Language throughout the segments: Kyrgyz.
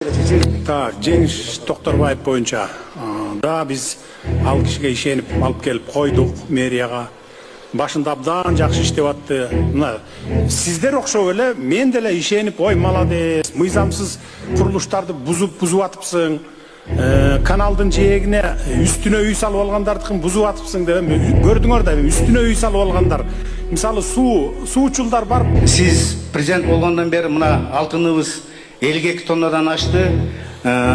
Так, Жеңиш Токторбаев боюнча да биз ал кишиге ишенип алып келип койдук мэрияга. Башында абдан жакшы иштеп атты. Мына сиздер окшоп эле мен деле ишенип, ой молодец, мыйзамсыз курулуштарды бузуп атыпсың. Каналдын жээгине үстүнө үй салып алгандардыкын бузуп атыпсың деп көрдүңөр да, үстүнө үй салып алгандар. Мисалы суучулдар бар. Сиз президент болгондон бери мына алтыныбыз 52 тоннадан ашты.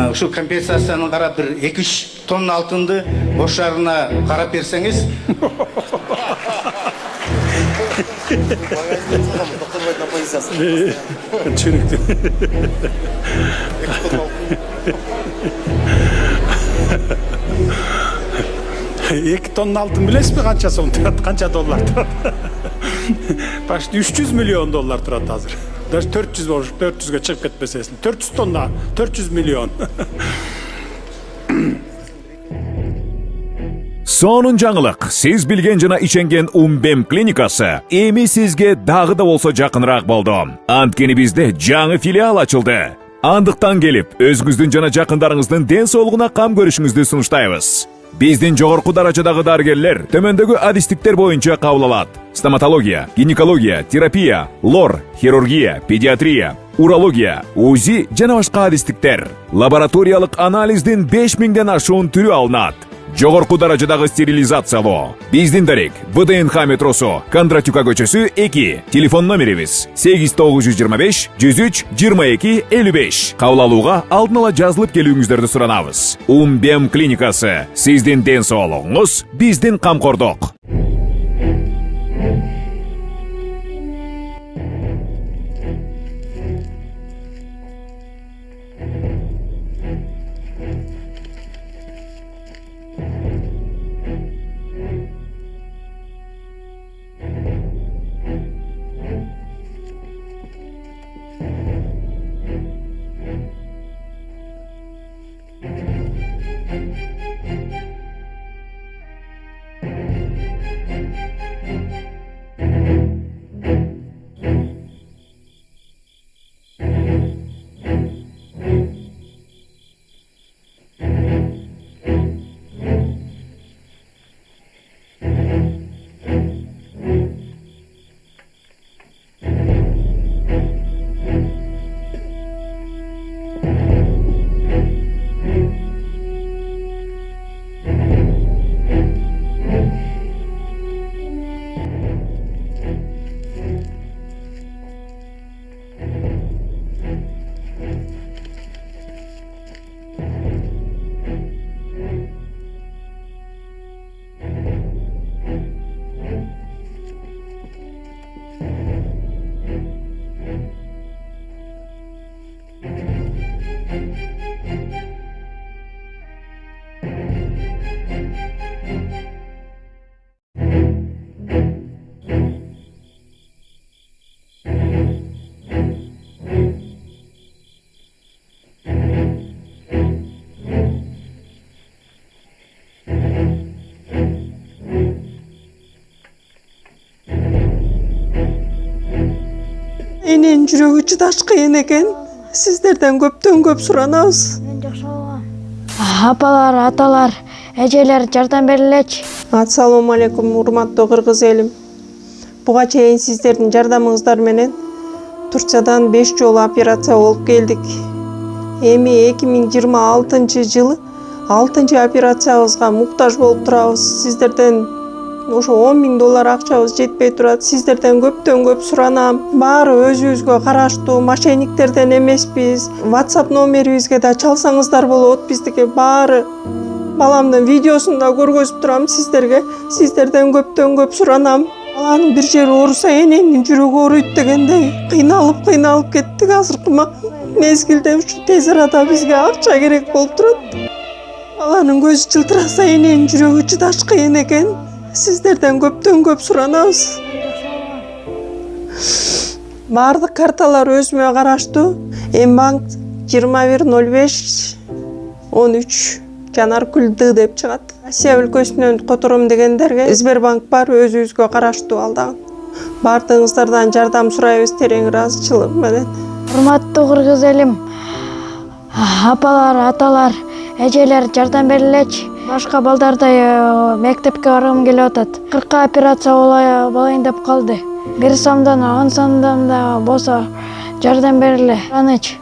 Ушу компенсацияны карап бир 2-3 тонна алтынды ош шаарына карап берсеңиз. Түшүнүктүү. 2 тонна алтын билесизби канча сом турат, канча доллар турат? Почти 300 миллион доллар турат азыр. Даже 400-ге чыгып кетпесесиң. 400 тонна, 400 миллион. Сонун жаңылык. Сиз билген жана ишенген Умбем клиникасы эми сизге дагы да болсо жакыныраак болду. Анткени бизде жаңы филиал ачылды. Андыктан келип, өзүңүздүн жана жакындарыңыздын ден соолугуна кам көрүшүңүздү сунуштайбыз. Биздин жогорку даражадагы дарыгерлер төмөндөгү адистиктер боюнча кабыл алат. Стоматология, гинекология, терапия, лор, хирургия, педиатрия, урология, УЗИ жана башка адистиктер. Лабораториялык анализдин 5000ден ашуун түрү алынат. Жогорку даражадагы стерилизациялоо. Биздин дарек ВДНХ метросу, Кондратюка көчөсү 2. Телефон номерибиз 8925 103 22 55. Кабыл алууга алдын ала жазылып келүүңүздөрдү суранабыз. Умбем клиникасы. Сиздин ден соолугуңуз, биздин камкордук. Enен жүрөгү чыдаш кыйын экен. Сиздерден көптөн көп суранабыз. Мен жакшы болгом. Апалар, аталар, эжелер жардам берилечи. Ассалому алейкум, урматтуу кыргыз элим. Буга чейин сиздердин жардамыңыздар менен Турциядан 5 жолу операция болуп келдик. Эми 2026-жылы 6-чы операциябызга муктаж болуп турабыз. Сиздерден ошо $10.000 акчабыз жетпей турат. Сиздерден көптөн көп суранам. Баары өзүбүзгө караштуу, мошенниктерден эмеспиз. WhatsApp номерибизге да чалсаңыздар болот. Биздики баары баламдын видеосун да көргөзүп турам сиздерге. Сиздерден көптөн көп суранам. Баланын бир жери ооруса эненин жүрөгү ооруйт дегендей кыйналып кеттик. Азыркы мезгилде ушу тез арада бизге акча керек болуп турат. Баланын көзү жылтыраса эненин жүрөгү чыдаш кыйын экен. Сиздерден көптөн көп суранабыз. Бардык карталар өзүмө караштуу. Мбанк 2105-13 Жанаркүл Д деп чыгат. Россия өлкөсүнөн котором дегендерге Сбербанк бар, өзүбүзгө караштуу ал дагы. Бардыгыңыздардан жардам сурайбыз терең ыраазычылык менен. Урматтуу кыргыз элим, Апалар, аталар, эжелер жардам берилечи. Башка балдардай мектепке баргым келип атат. 40 операция болайын деп калды. 1 сомдон 10 сомдон да болсо жардам бериле. Аныч.